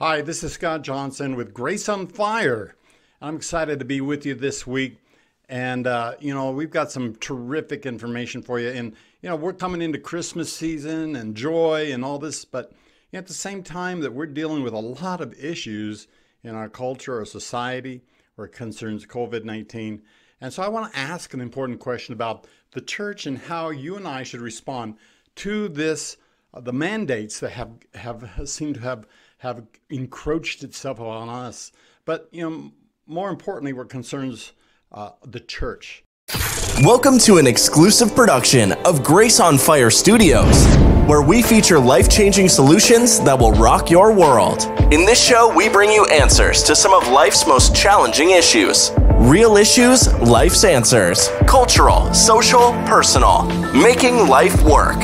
Hi, this is Scott Johnson with Grace on Fire. I'm excited to be with you this week. And, we've got some terrific information for you. And, we're coming into Christmas season and joy and all this. But at the same time that we're dealing with a lot of issues in our culture or society where it concerns COVID-19. And so I want to ask an important question about the church and how you and I should respond to this, the mandates that have seemed to have encroached itself on us. But, more importantly, what concerns the church. Welcome to an exclusive production of Grace on Fire Studios, where we feature life-changing solutions that will rock your world. In this show, we bring you answers to some of life's most challenging issues. Real issues, life's answers. Cultural, social, personal. Making life work.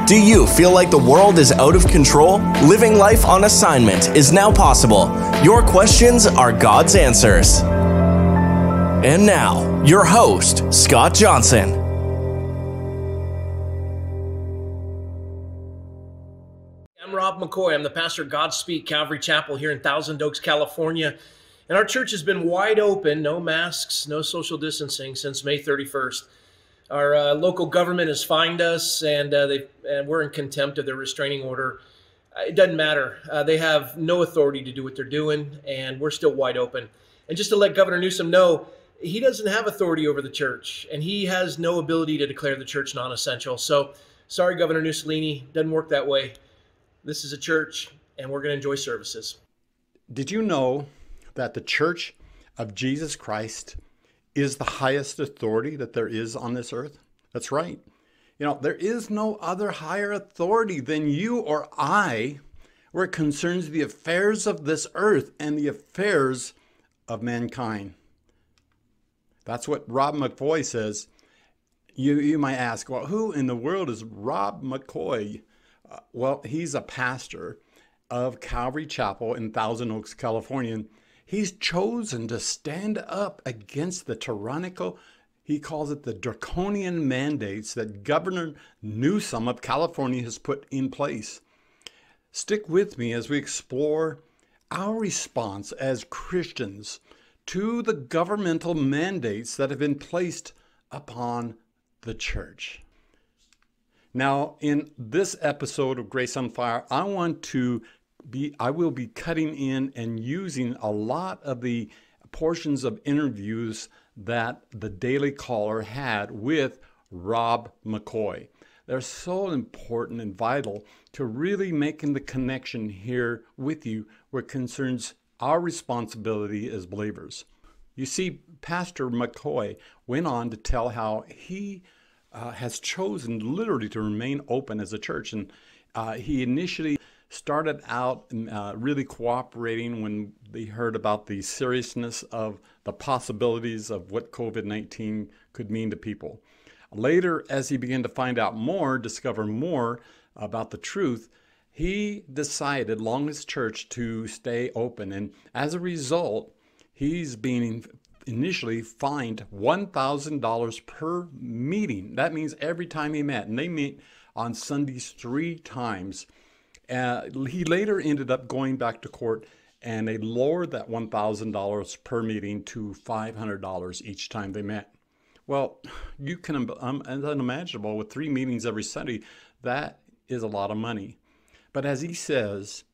Do you feel like the world is out of control? Living life on assignment is now possible. Your questions are God's answers. And now, your host, Scott Johnson. I'm Rob McVoy. I'm the pastor of Godspeak Calvary Chapel here in Thousand Oaks, California. And our church has been wide open, no masks, no social distancing since May 31st. Our local government has fined us, and we're in contempt of their restraining order. It doesn't matter. They have no authority to do what they're doing, and we're still wide open. And just to let Governor Newsom know, he doesn't have authority over the church, and he has no ability to declare the church non-essential. So, sorry, Governor Mussolini, doesn't work that way. This is a church, and we're going to enjoy services. Did you know that the Church of Jesus Christ is the highest authority that there is on this earth? That's right. There is no other higher authority than you or I where it concerns the affairs of this earth and the affairs of mankind. That's what Rob McVoy says. You might ask, well, who in the world is Rob McVoy? Well, he's a pastor of Calvary Chapel in Thousand Oaks, California. He's chosen to stand up against the tyrannical, he calls it the draconian mandates that Governor Newsom of California has put in place. Stick with me as we explore our response as Christians to the governmental mandates that have been placed upon the church. Now, in this episode of Grace on Fire, I will be cutting in and using a lot of the portions of interviews that the Daily Caller had with Rob McVoy. They're so important and vital to really making the connection here with you where it concerns our responsibility as believers. You see, Pastor McVoy went on to tell how he has chosen literally to remain open as a church. And he initially started out really cooperating when they heard about the seriousness of the possibilities of what COVID-19 could mean to people. Later, as he began to find out more, discover more about the truth, he decided, along with his church, to stay open. And as a result, he's being initially fined $1,000 per meeting. That means every time he met, and they meet on Sundays 3 times. He later ended up going back to court, and they lowered that $1,000 per meeting to $500 each time they met. Well, you can, it's unimaginable with 3 meetings every Sunday, that is a lot of money. But as he says,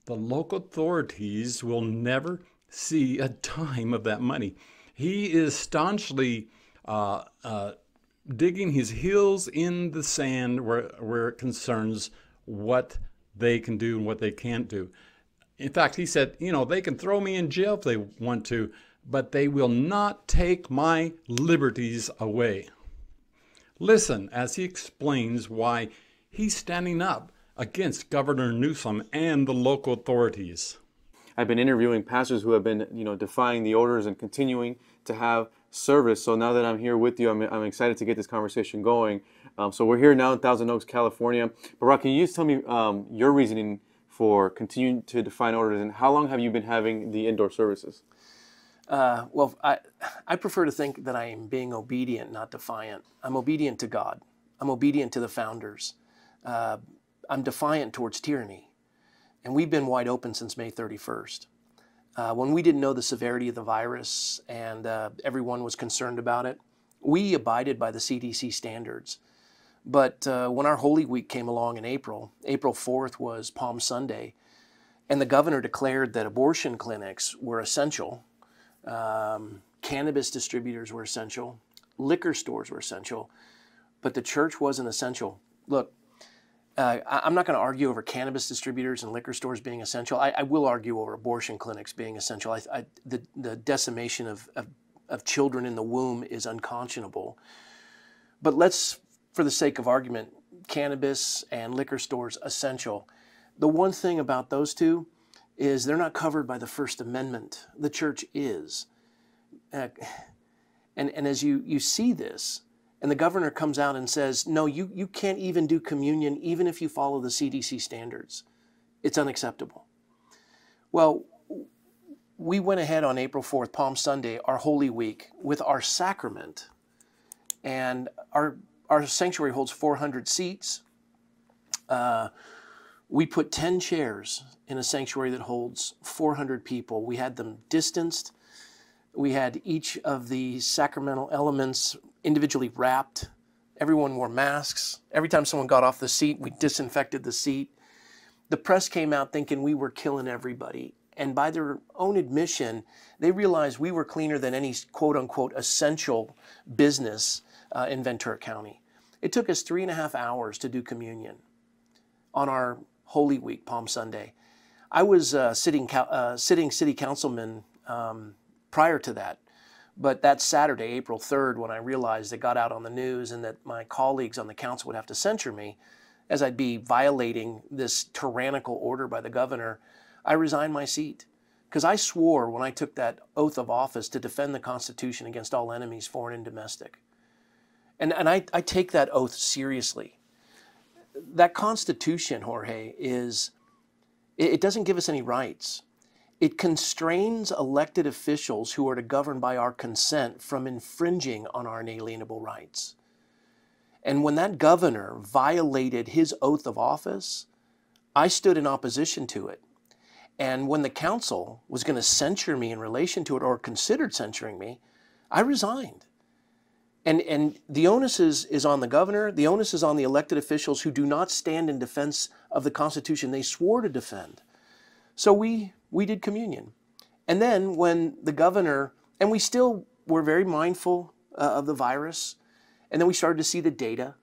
the local authorities will never see a dime of that money. He is staunchly digging his heels in the sand where it concerns what they can do and what they can't do. In fact, he said, they can throw me in jail if they want to, but they will not take my liberties away. Listen as he explains why he's standing up against Governor Newsom and the local authorities. I've been interviewing pastors who have been, defying the orders and continuing to have service. So now that I'm here with you, I'm excited to get this conversation going. So we're here now in Thousand Oaks, California. But Rob, can you just tell me your reasoning for continuing to defy orders, and how long have you been having the indoor services? Well, I prefer to think that I am being obedient, not defiant. I'm obedient to God. I'm obedient to the founders. I'm defiant towards tyranny. and we've been wide open since May 31st. When we didn't know the severity of the virus and everyone was concerned about it, we abided by the CDC standards. But when our Holy Week came along in April 4th was Palm Sunday, and the governor declared that abortion clinics were essential, cannabis distributors were essential, liquor stores were essential, but the church wasn't essential. Look, I'm not going to argue over cannabis distributors and liquor stores being essential. I will argue over abortion clinics being essential. The decimation of children in the womb is unconscionable. But let's, for the sake of argument, cannabis and liquor stores essential. The one thing about those two is they're not covered by the First Amendment. The church is. And as you see this, and the governor comes out and says, no, you can't even do communion even if you follow the CDC standards. It's unacceptable. Well, we went ahead on April 4th, Palm Sunday, our Holy Week, with our sacrament. And our sanctuary holds 400 seats. We put 10 chairs in a sanctuary that holds 400 people. We had them distanced. We had each of the sacramental elements individually wrapped. Everyone wore masks. Every time someone got off the seat, we disinfected the seat. The press came out thinking we were killing everybody. And by their own admission, they realized we were cleaner than any quote-unquote essential business in Ventura County. It took us 3.5 hours to do communion on our Holy Week, Palm Sunday. I was sitting city councilman prior to that, but that Saturday, April 3rd, when I realized it got out on the news and that my colleagues on the council would have to censure me as I'd be violating this tyrannical order by the governor, I resigned my seat. Because I swore when I took that oath of office to defend the Constitution against all enemies, foreign and domestic. And I take that oath seriously. That Constitution, Jorge, it doesn't give us any rights. It constrains elected officials who are to govern by our consent from infringing on our inalienable rights. And when that governor violated his oath of office, I stood in opposition to it. And when the council was going to censure me in relation to it or considered censuring me, I resigned. And the onus is on the governor. The onus is on the elected officials who do not stand in defense of the Constitution they swore to defend. So we did communion. And then when the governor, and we still were very mindful of the virus, and then we started to see the data.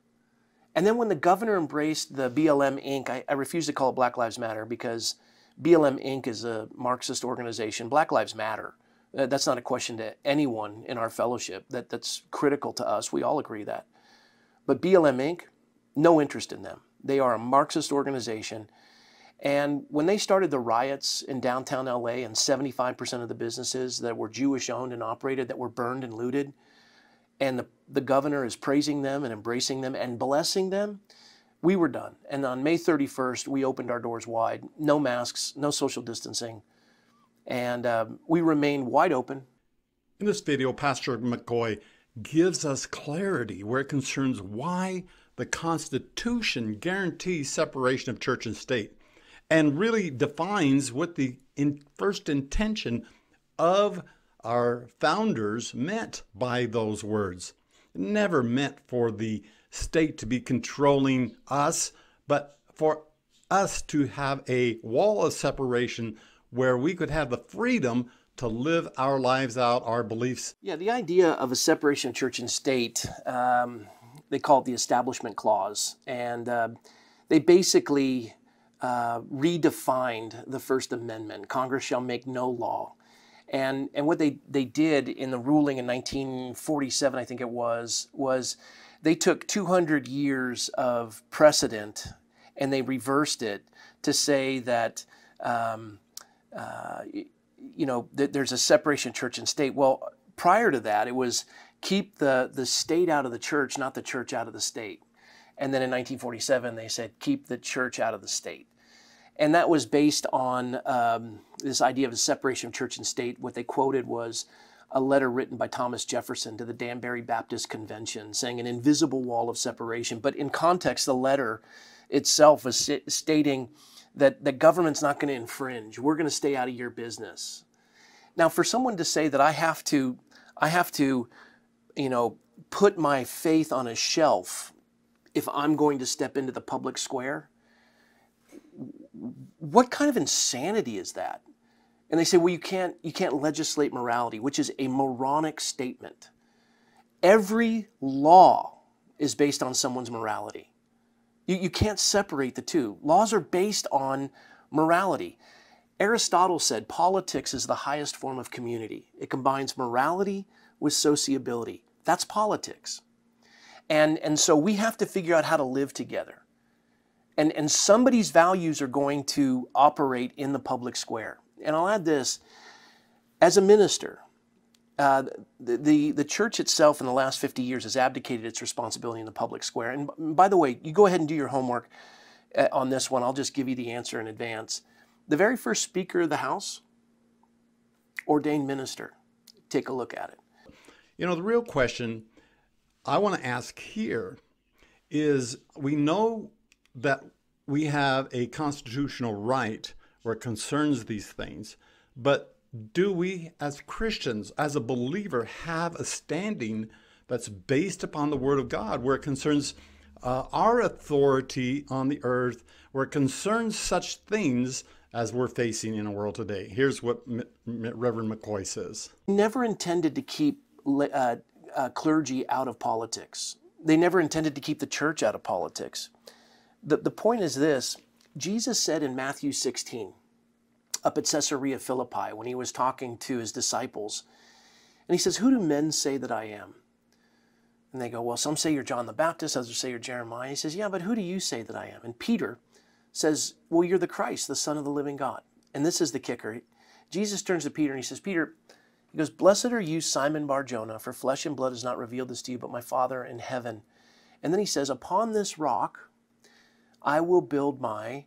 And then when the governor embraced the BLM Inc., I refuse to call it Black Lives Matter because BLM Inc. is a Marxist organization. Black Lives Matter. That's not a question to anyone in our fellowship. That's critical to us. We all agree that. But BLM Inc., no interest in them. They are a Marxist organization. And when they started the riots in downtown LA and 75% of the businesses that were Jewish owned and operated that were burned and looted, and the governor is praising them and embracing them and blessing them, we were done. And on May 31st, we opened our doors wide. No masks, no social distancing. And we remain wide open. In this video, Pastor McVoy gives us clarity where it concerns why the Constitution guarantees separation of church and state and really defines what the first intention of our founders meant by those words. It never meant for the state to be controlling us, but for us to have a wall of separation where we could have the freedom to live our lives out, our beliefs. Yeah, the idea of a separation of church and state, they call it the Establishment Clause. And they basically redefined the First Amendment. Congress shall make no law. And what they did in the ruling in 1947, I think it was they took 200 years of precedent and they reversed it to say that there's a separation of church and state. Well, prior to that, it was keep the state out of the church, not the church out of the state. And then in 1947, they said keep the church out of the state. And that was based on this idea of a separation of church and state. What they quoted was a letter written by Thomas Jefferson to the Danbury Baptist Convention saying an invisible wall of separation. But in context, the letter itself was stating that government's not going to infringe. We're going to stay out of your business. Now, for someone to say that I have to, put my faith on a shelf if I'm going to step into the public square, what kind of insanity is that? And they say, well, you can't legislate morality, which is a moronic statement. Every law is based on someone's morality. You can't separate the two. Laws are based on morality. Aristotle said politics is the highest form of community. It combines morality with sociability. That's politics. And so we have to figure out how to live together. And somebody's values are going to operate in the public square. And I'll add this, as a minister, the church itself in the last 50 years has abdicated its responsibility in the public square. And by the way, you go ahead and do your homework on this one. I'll just give you the answer in advance. The very first Speaker of the House, ordained minister. Take a look at it. You know, the real question I want to ask here is, we know that we have a constitutional right where it concerns these things, but do we as Christians, as a believer, have a standing that's based upon the Word of God, where it concerns our authority on the earth, where it concerns such things as we're facing in the world today? Here's what Reverend McVoy says. Never intended to keep clergy out of politics. They never intended to keep the church out of politics. The point is this: Jesus said in Matthew 16, up at Caesarea Philippi, when he was talking to his disciples, and he says, "Who do men say that I am?" And they go, "Well, some say you're John the Baptist, others say you're Jeremiah." He says, "Yeah, but who do you say that I am?" And Peter says, "Well, you're the Christ, the Son of the living God." And this is the kicker. Jesus turns to Peter and he says, "Peter," he goes, "blessed are you, Simon Bar-Jonah, for flesh and blood has not revealed this to you, but my Father in heaven." And then he says, "Upon this rock I will build my,"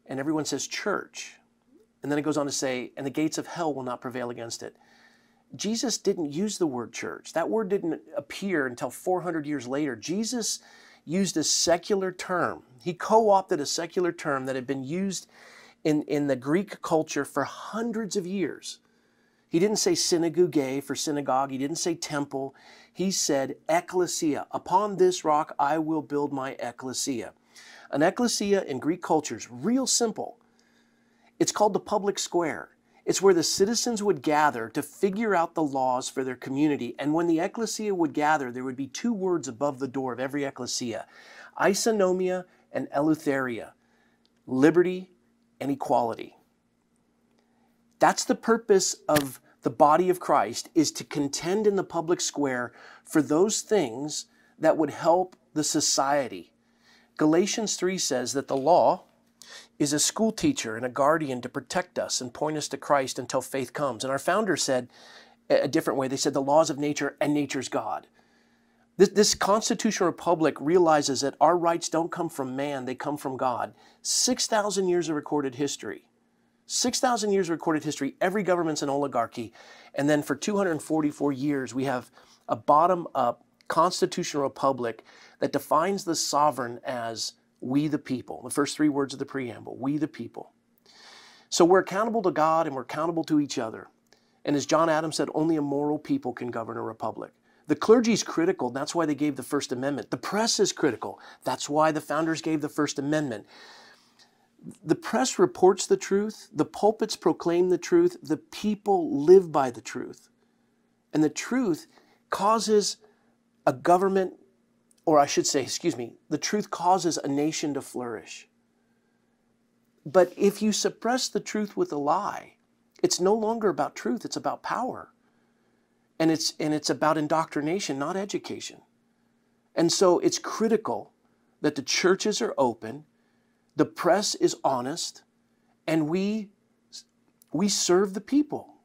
and everyone says, "church." And then it goes on to say, "and the gates of hell will not prevail against it." Jesus didn't use the word church. That word didn't appear until 400 years later. Jesus used a secular term. He co-opted a secular term that had been used in the Greek culture for hundreds of years. He didn't say synagoge for synagogue. He didn't say temple. He said ecclesia. Upon this rock I will build my ecclesia. An ecclesia in Greek culture is real simple. It's called the public square. It's where the citizens would gather to figure out the laws for their community. And when the ecclesia would gather, there would be two words above the door of every ecclesia: isonomia and eleutheria, liberty and equality. That's the purpose of the body of Christ, is to contend in the public square for those things that would help the society. Galatians 3 says that the law is a school teacher and a guardian to protect us and point us to Christ until faith comes. And our founder said a different way. They said the laws of nature and nature's God. This constitutional republic realizes that our rights don't come from man, they come from God. 6,000 years of recorded history. 6,000 years of recorded history. Every government's an oligarchy. And then for 244 years, we have a bottom-up constitutional republic that defines the sovereign as we the people. The first three words of the preamble, we the people. So we're accountable to God and we're accountable to each other. And as John Adams said, only a moral people can govern a republic. The clergy is critical. That's why they gave the First Amendment. The press is critical. That's why the founders gave the First Amendment. The press reports the truth. The pulpits proclaim the truth. The people live by the truth. And the truth causes a government, or I should say, the truth causes a nation to flourish. But if you suppress the truth with a lie, it's no longer about truth, it's about power. And it's about indoctrination, not education. And so it's critical that the churches are open, the press is honest, and we serve the people.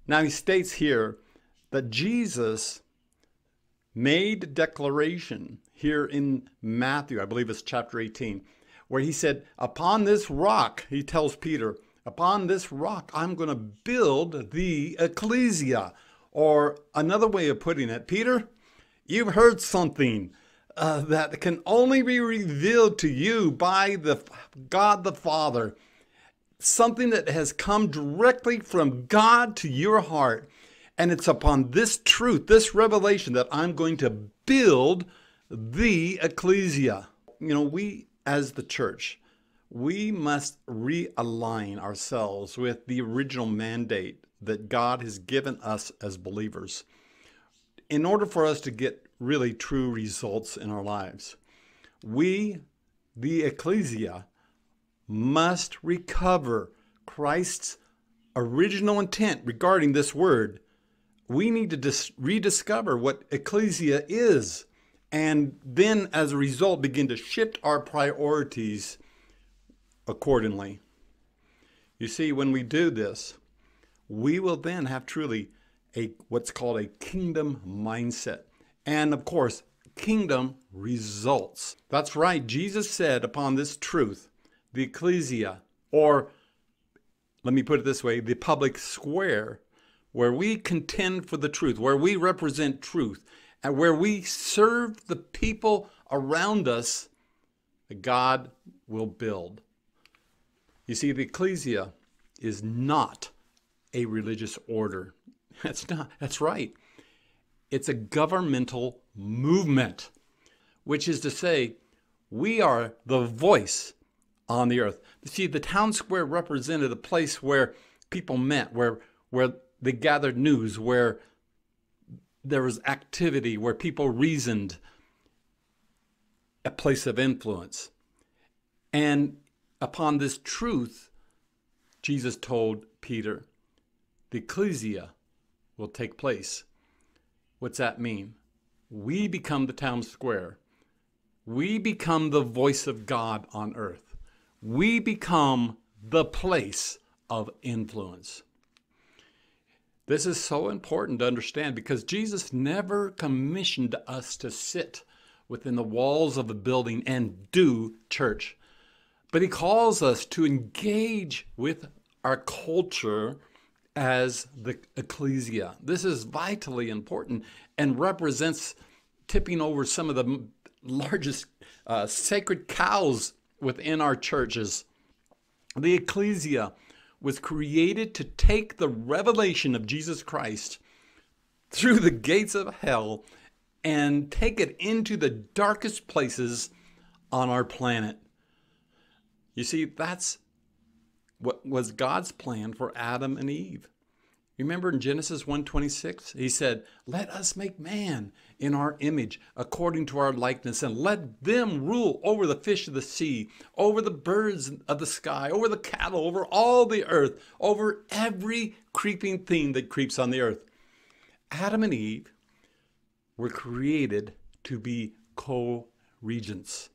Now he states here that Jesus made a declaration here in Matthew, I believe it's chapter 18, where he said, upon this rock, he tells Peter, upon this rock, I'm going to build the ecclesia. Or another way of putting it, Peter, you've heard something. that can only be revealed to you by the God the Father. Something that has come directly from God to your heart. And it's upon this truth, this revelation, that I'm going to build the ecclesia. You know, we as the church, we must realign ourselves with the original mandate that God has given us as believers in order for us to get really true results in our lives. We, the ecclesia, must recover Christ's original intent regarding this word. We need to rediscover what ecclesia is, and then as a result begin to shift our priorities accordingly. You see, when we do this, we will then have truly what's called a kingdom mindset. And of course, kingdom results. That's right. Jesus said upon this truth, the ecclesia, or let me put it this way, the public square, where we contend for the truth, where we represent truth, and where we serve the people around us, God will build. You see, the ecclesia is not a religious order. That's right. It's a governmental movement, which is to say, we are the voice on the earth. See, the town square represented a place where people met, where they gathered news, where there was activity, where people reasoned, a place of influence. And upon this truth, Jesus told Peter, the ecclesia will take place. What's that mean? We become the town square. We become the voice of God on earth. We become the place of influence. This is so important to understand because Jesus never commissioned us to sit within the walls of a building and do church. But he calls us to engage with our culture as the ecclesia. This is vitally important and represents tipping over some of the largest sacred cows within our churches. The ecclesia was created to take the revelation of Jesus Christ through the gates of hell and take it into the darkest places on our planet. You see, that's what was God's plan for Adam and Eve. Remember in Genesis 1:26, he said, let us make man in our image according to our likeness, and let them rule over the fish of the sea, over the birds of the sky, over the cattle, over all the earth, over every creeping thing that creeps on the earth. Adam and Eve were created to be co-regents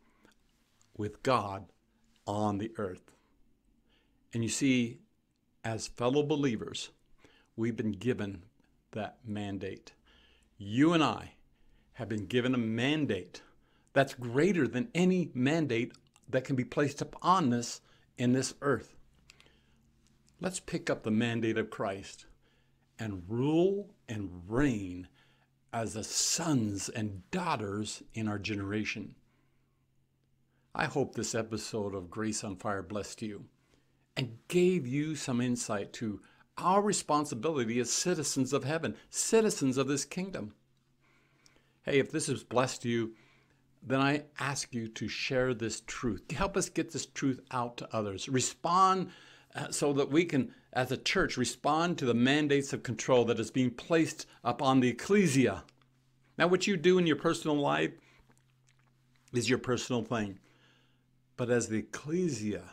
with God on the earth. And you see, as fellow believers, we've been given that mandate. You and I have been given a mandate that's greater than any mandate that can be placed upon us in this earth. Let's pick up the mandate of Christ and rule and reign as the sons and daughters in our generation. I hope this episode of Grace on Fire blessed you and gave you some insight to our responsibility as citizens of heaven, citizens of this kingdom. Hey, if this has blessed you, then I ask you to share this truth. Help us get this truth out to others. Respond so that we can, as a church, respond to the mandates of control that is being placed upon the ecclesia. Now, what you do in your personal life is your personal thing. But as the ecclesia,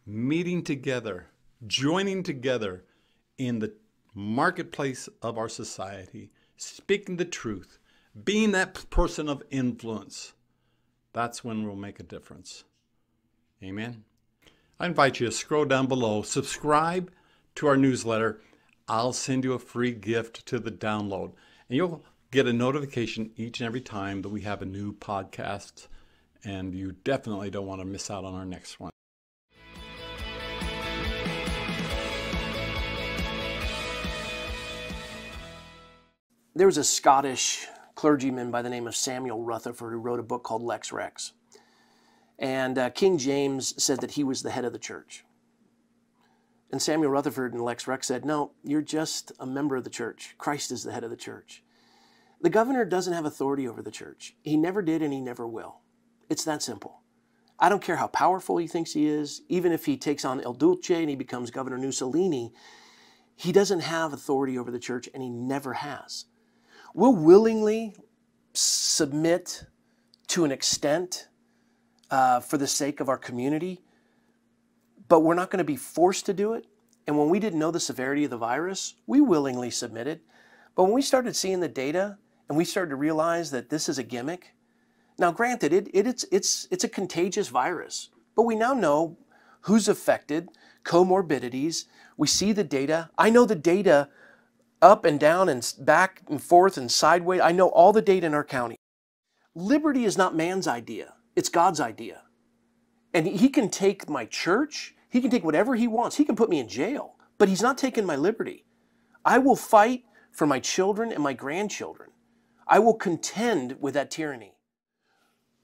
meeting together, joining together in the marketplace of our society, speaking the truth, being that person of influence, that's when we'll make a difference. Amen. I invite you to scroll down below, subscribe to our newsletter. I'll send you a free gift to the download, and you'll get a notification each and every time that we have a new podcast, and you definitely don't want to miss out on our next one. There was a Scottish clergyman by the name of Samuel Rutherford who wrote a book called Lex Rex. And King James said that he was the head of the church. And Samuel Rutherford and Lex Rex said, no, you're just a member of the church. Christ is the head of the church. The governor doesn't have authority over the church. He never did and he never will. It's that simple. I don't care how powerful he thinks he is. Even if he takes on El Duce and he becomes Governor Mussolini, he doesn't have authority over the church and he never has. We'll willingly submit to an extent for the sake of our community, but we're not going to be forced to do it. And when we didn't know the severity of the virus, we willingly submitted. But when we started seeing the data and we started to realize that this is a gimmick, now granted, it's a contagious virus, but we now know who's affected, comorbidities. We see the data. I know the data up and down and back and forth and sideways. I know all the data in our county. Liberty is not man's idea. It's God's idea. And he can take my church. He can take whatever he wants. He can put me in jail, but he's not taking my liberty. I will fight for my children and my grandchildren. I will contend with that tyranny.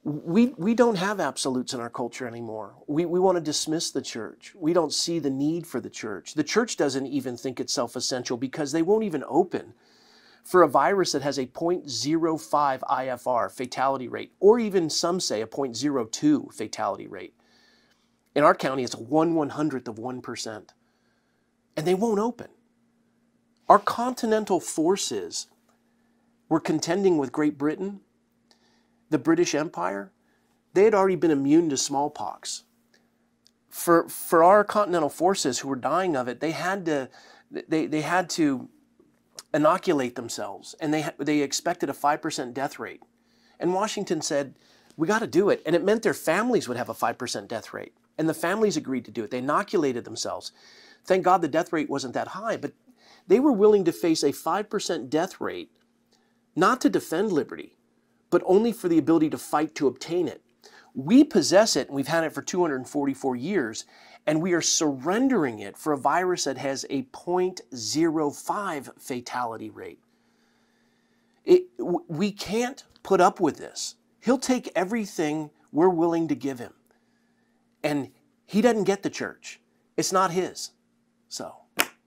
We don't have absolutes in our culture anymore. We want to dismiss the church. We don't see the need for the church. The church doesn't even think itself essential because they won't even open for a virus that has a 0.05 IFR fatality rate, or even some say a 0.02 fatality rate. In our county, it's 1/100th of 1%. And they won't open. Our continental forces were contending with Great Britain, the British Empire. They had already been immune to smallpox. For our continental forces who were dying of it, they had to inoculate themselves, and they expected a 5% death rate. And Washington said, we got to do it. And it meant their families would have a 5% death rate. And the families agreed to do it. They inoculated themselves. Thank God the death rate wasn't that high, but they were willing to face a 5% death rate, not to defend liberty, but only for the ability to fight to obtain it. We possess it, and we've had it for 244 years, and we are surrendering it for a virus that has a 0.05 fatality rate. We can't put up with this. He'll take everything we're willing to give him. And he doesn't get the church. It's not his. So...